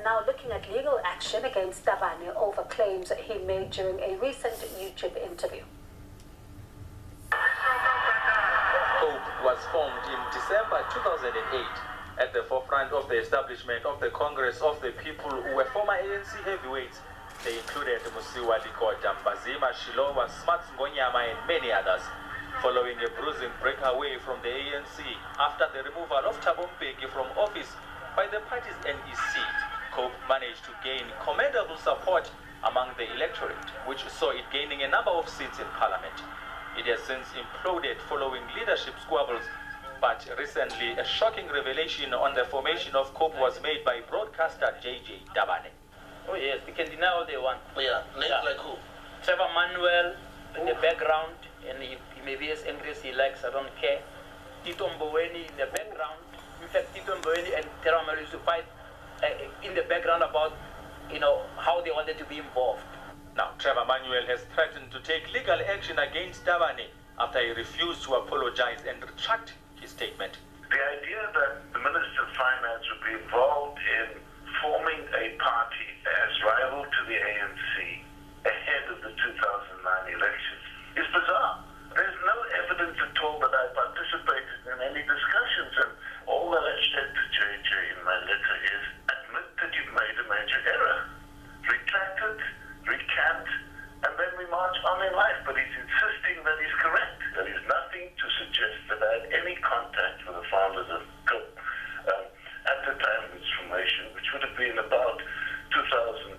now looking at legal action against Tabane over claims he made during a recent YouTube interview. COPE was formed in December 2008 at the forefront of the establishment of the Congress of the People, who were former ANC heavyweights. They included Musiwa Likoda, Mbazima Shilowa, Smuts Ngonyama, and many others. Following a bruising breakaway from the ANC after the removal of Thabo Mbeki from office by the party's NEC, COPE managed to gain commendable support among the electorate, which saw it gaining a number of seats in parliament. It has since imploded following leadership squabbles, but recently a shocking revelation on the formation of COPE was made by broadcaster JJ Tabane. Oh yes, they can deny all they want. Oh yeah, names like who? Trevor Manuel in the background, and he may be as angry as he likes, I don't care. Tito Mboweni in the background. In fact, Tito Mboweni and Trevor Manuel used to fight in the background about, how they wanted to be involved. Now, Trevor Manuel has threatened to take legal action against Tabane after he refused to apologize and retract his statement. The idea that the Minister of Finance would be involved in forming a party as rival to the ANC ahead of the 2009 elections is bizarre. There's no evidence at all that I participated in any discussions, and all that I've said to JJ in my letter is admit that you've made a major error, retract it, recant, and then we march on in life. But he's insisting that he's correct. There is nothing to suggest that I had any contact with the founders of COPE at the time of its formation, which would have been about 2008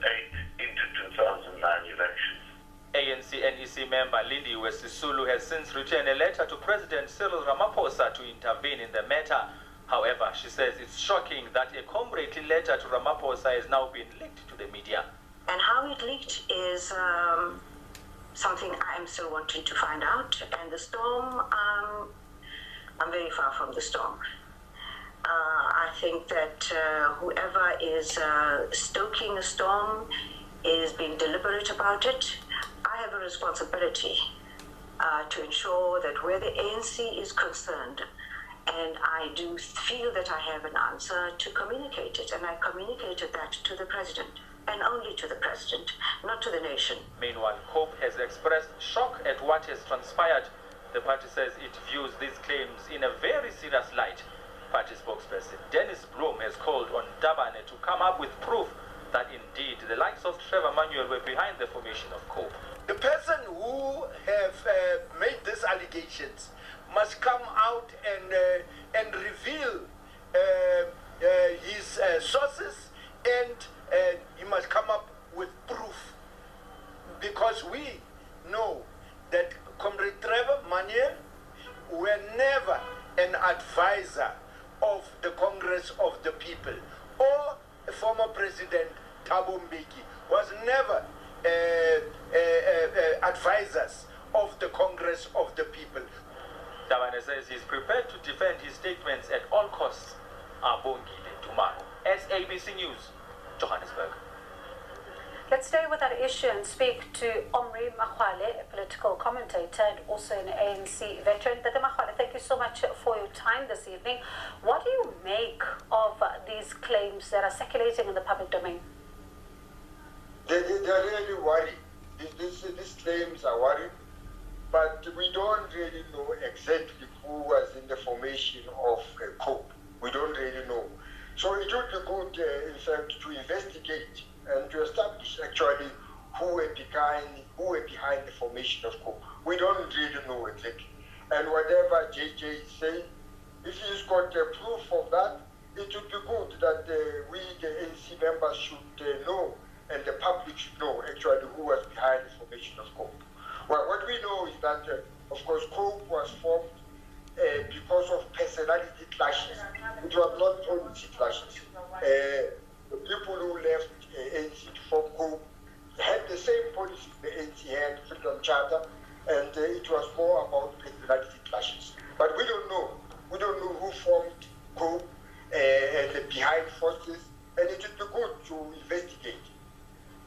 into 2009 elections. ANC NEC member Lindy Wesisulu has since written a letter to President Cyril Ramaphosa to intervene in the matter. However, she says it's shocking that a comradely letter to Ramaphosa has now been leaked to the media. And how it leaked is something I'm still wanting to find out. And the storm, I'm very far from the storm. I think that whoever is stoking a storm is being deliberate about it. I have a responsibility to ensure that where the ANC is concerned, and I do feel that I have an answer, to communicate it. And I communicated that to the President, and only to the President, not to the nation. Meanwhile, COPE has expressed shock at what has transpired. The party says it views these claims in a very serious light. Party spokesperson Dennis Bloom has called on Tabane to come up with proof that indeed the likes of Trevor Manuel were behind the formation of COPE. The person who have made these allegations must come out and reveal his sources, and he must come up with proof, because we know that Comrade Trevor Manuel were never an advisor of the Congress of the People, or former President Thabo Mbeki was never advisors of the Congress of the People. Tabane says he's prepared to defend his statements at all costs. Abongile Tumaro, SABC News, Johannesburg. Let's stay with that issue and speak to Omri Makhwale, a political commentator and also an ANC veteran. Tata Makhwale, thank you so much for your time this evening. What do you make of these claims that are circulating in the public domain? They're really worried. These claims are worrying, but we don't really know exactly who was in the formation of COPE. We don't really know. So it would be good, in fact, to investigate and to establish actually who were behind the formation of COPE. We don't really know exactly. And whatever JJ is saying, if he's got proof of that, it would be good that we, the ANC members, should know, and the public should know actually who was behind the formation of COPE. Well, what we know is that, of course, COPE was formed because of personality clashes. It was not policy clashes. The people who left ANC to form COPE had the same policy the ANC had, Freedom Charter, and it was more about personality clashes. But we don't know. We don't know who formed COPE and the behind forces, and it would be good to investigate.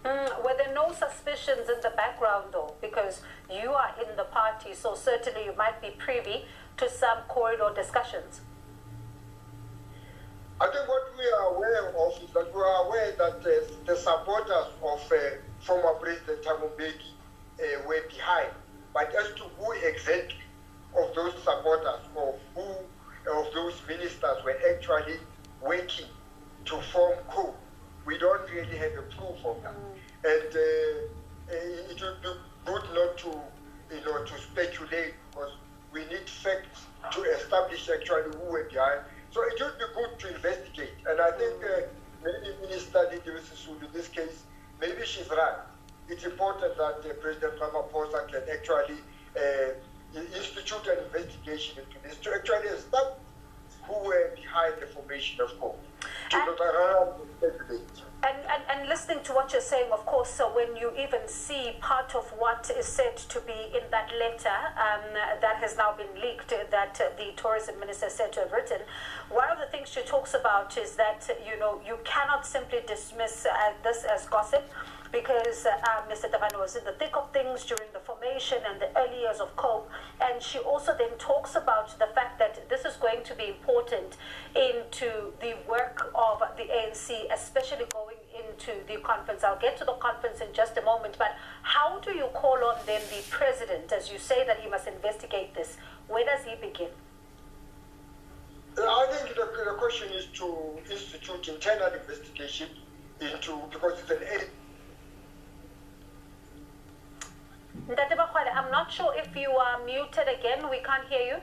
Were there no suspicions in the background, though? Because you are in the party, so certainly you might be privy to some corridor discussions. I think what we are aware of is that we are aware that the supporters of former President Thabo Mbeki were behind. But as to who exactly of those supporters or who of those ministers were actually working to form COPE, we don't really have a proof of that. And it would be good not to, to speculate, because we need facts to establish actually who were behind. So it would be good to investigate. And I think maybe Minister Lindiwe Sisulu, in this case, maybe she's right. It's important that President Ramaphosa can actually institute an investigation into this to actually establish who were behind the formation of COPE. And listening to what you're saying, of course, so when you even see part of what is said to be in that letter that has now been leaked, that the tourism minister said to have written, one of the things she talks about is that, you cannot simply dismiss this as gossip, because Mr. Tabane was in the thick of things during the formation and the early years of COPE. And she also then talks about the fact that this is going to be important into the work of the ANC, especially going into the conference. I'll get to the conference in just a moment, but how do you call on then the president, as you say that he must investigate this? Where does he begin? I think the question is to institute internal investigation into, because it's an Ndate Makhwale, I'm not sure if you are muted again. We can't hear you.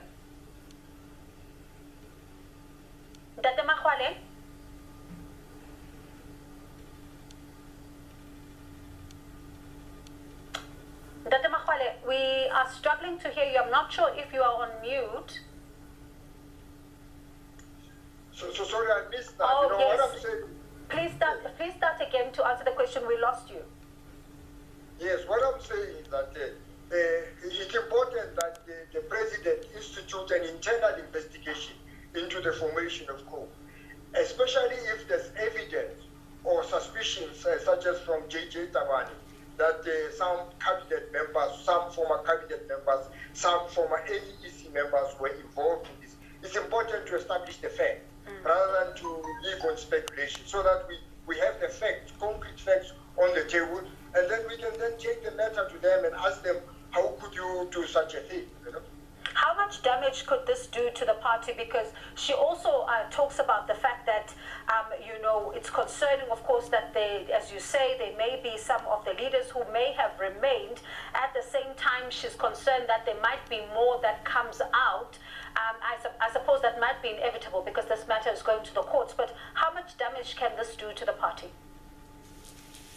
Ndate Makhwale? Ndate Makhwale, we are struggling to hear you. I'm not sure if you are on mute. So sorry, I missed that. Oh, yes. What I'm saying. Please start again to answer the question. We lost you. Yes, what I'm saying is that it's important that the president institute an internal investigation into the formation of COPE, especially if there's evidence or suspicions, such as from J.J. Tabane, that some cabinet members, some former cabinet members, some former NEC members were involved in this. It's important to establish the fact rather than to live on speculation, so that we have the facts, concrete facts on the table, and then we can then take the matter to them and ask them, how could you do such a thing? How much damage could this do to the party? Because she also talks about the fact that, it's concerning, of course, that as you say, there may be some of the leaders who may have remained. At the same time, she's concerned that there might be more that comes out. I suppose that might be inevitable because this matter is going to the courts. But how much damage can this do to the party?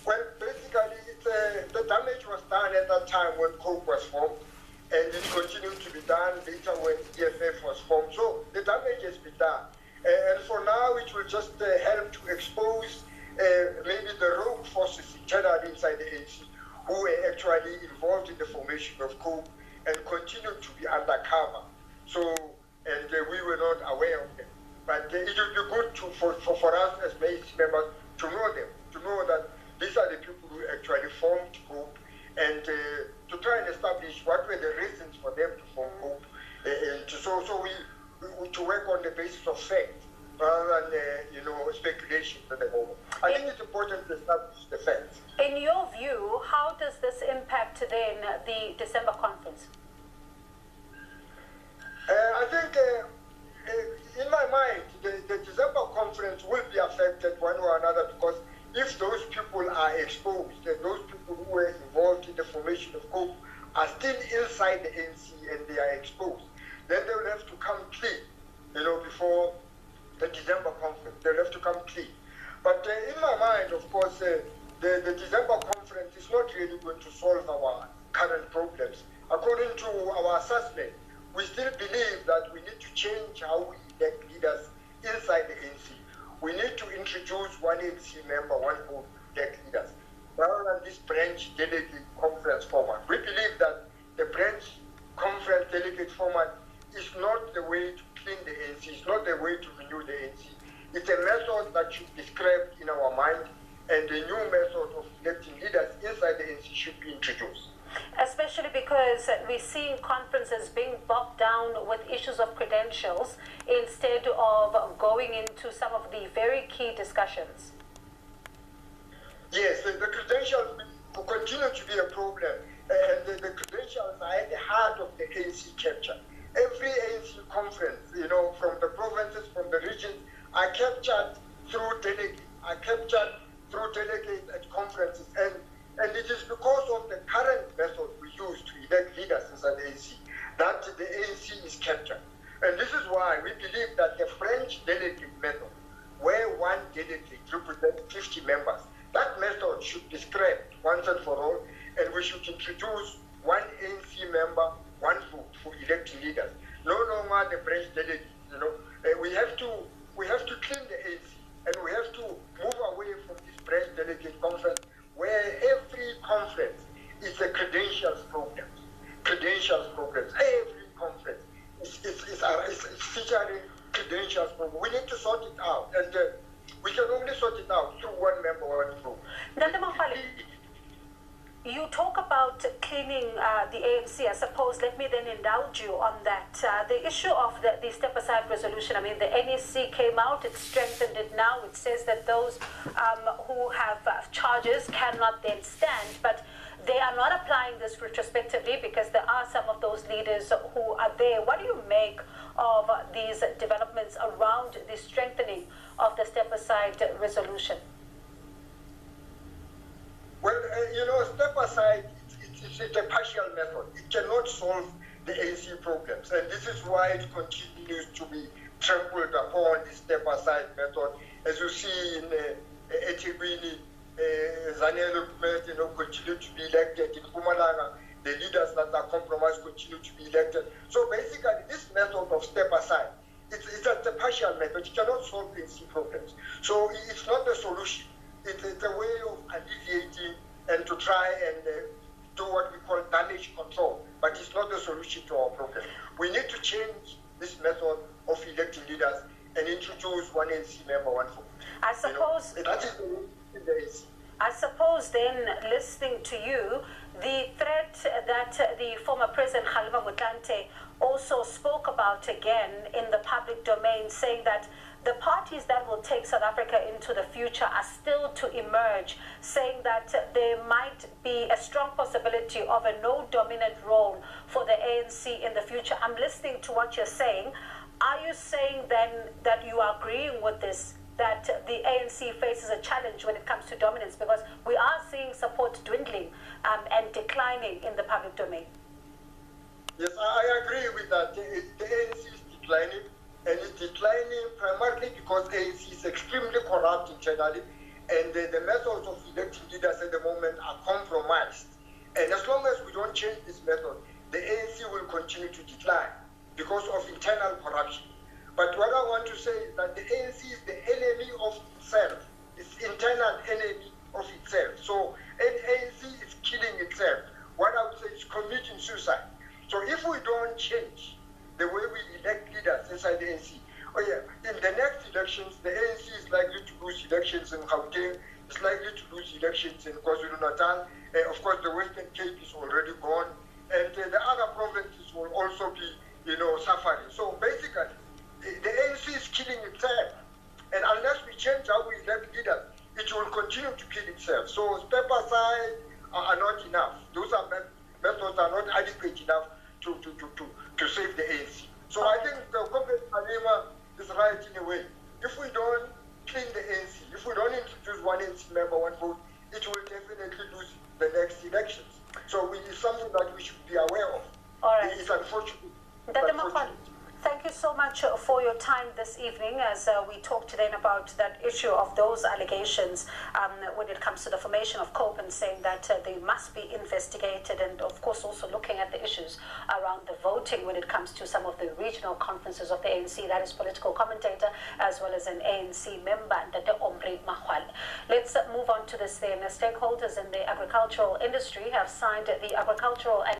Well, basically, the damage was done at that time when COPE was formed, and it continued to be done later when EFF was formed. So the damage has been done. And for now, it will just help to expose maybe the rogue forces internally inside the ANC who were actually involved in the formation of COPE and continued to be undercover. So, and we were not aware of them. But it would be good for us as ANC members to know them, to know that these are the people who actually formed COPE, and to try and establish what were the reasons for them to form COPE, so we to work on the basis of fact rather than speculation at the moment. I think it's important to establish the facts. In your view, how does this impact then the December conference? I think, in my mind, the December conference will be affected one way or another, because if those people are exposed, and those people who were involved in the formation of COPE are still inside the ANC and they are exposed, then they will have to come clean, before the December conference. They'll have to come clean. But in my mind, of course, the December conference is not really going to solve our current problems. According to our assessment, we still believe that we need to change how we elect leaders inside the ANC. We need to introduce one ANC member, one vote to elect leaders, rather than this branch delegate conference format. We believe that the branch conference delegate format is not the way to clean the ANC, it's not the way to renew the ANC. It's a method that should be scrapped in our mind, and a new method of electing leaders inside the ANC should be introduced. Especially because we're seeing conferences being bogged down with issues of credentials instead of going into some of the very key discussions. are captured through delegates at conferences, and it is because of the current method we use to elect leaders inside the ANC that the ANC is captured. And this is why we believe that the French delegate method, where one delegate represents 50 members, that method should be scrapped once and for all, and we should introduce one ANC member, one vote for electing leaders. No longer the French delegate. We have to clean the ANC, and we have to move away from this French delegate conference, where every conference is a credentials program. Every conference is featuring credentials program. We need to sort it out, and we can only sort it out through one member, one vote. Dr. Makhwale, you talk about cleaning the ANC. I suppose, let me then indulge you on that. The issue of the step-aside resolution, I mean, the NEC came out, it strengthened it now. It says that those who have charges cannot then stand, but they are not applying this retrospectively because there are some of those leaders who are there. What do you make of these developments around the strengthening of the step-aside resolution? Well, step aside, it's a partial method. It cannot solve the ANC problems. And this is why it continues to be trampled upon, the step aside method. As you see in eThekwini, Zanele continue to be elected. In Mpumalanga, the leaders that are compromised continue to be elected. So basically, this method of step aside, it's a partial method. It cannot solve ANC problems. So it's not the solution. It's a way of alleviating and to try and do what we call damage control, but it's not the solution to our problem. We need to change this method of electing leaders and introduce one ANC member, one vote. I suppose that is the way in the ANC. I suppose then, listening to you, the threat that the former President Kgalema Motlanthe also spoke about again in the public domain, saying that the parties that will take South Africa into the future are still to emerge, saying that there might be a strong possibility of a no-dominant role for the ANC in the future. I'm listening to what you're saying. Are you saying then that you are agreeing with this, that the ANC faces a challenge when it comes to dominance? Because we are seeing support dwindling and declining in the public domain. Yes, I agree with that. The ANC is declining. And it's declining primarily because ANC is extremely corrupt internally, and the methods of electing leaders at the moment are compromised. And as long as we don't change this method, the ANC will continue to decline because of internal corruption. But what I want to say is that the ANC is the enemy of itself. It's internal enemy of itself. So ANC is killing itself. What I would say is committing suicide. So if we don't change the way we elect leaders inside the ANC, in the next elections, the ANC is likely to lose elections in Gauteng, it's likely to lose elections in KwaZulu-Natal. Of course, the Western Cape is already gone, and the other provinces will also be, suffering. So basically, the ANC is killing itself, and unless we change how we elect leaders, it will continue to kill itself. So step aside are not enough. Those methods are not adequate enough to save the ANC. So I think Comrade Kgalema is right in a way. If we don't clean the ANC, if we don't introduce one ANC member, one vote, it will definitely lose the next elections. So it's something that we should be aware of. All right. It's unfortunate. Dr. Makhwale, thank you so much for your time this evening as we talked then about that issue of those allegations when it comes to the formation of COPE, and saying that they must be investigated, and of course also looking at the issues around the voting when it comes to some of the regional conferences of the ANC. That is political commentator as well as an ANC member, Dr. Omri Makhwale. Let's move on to this then. Stakeholders in the agricultural industry have signed the agricultural and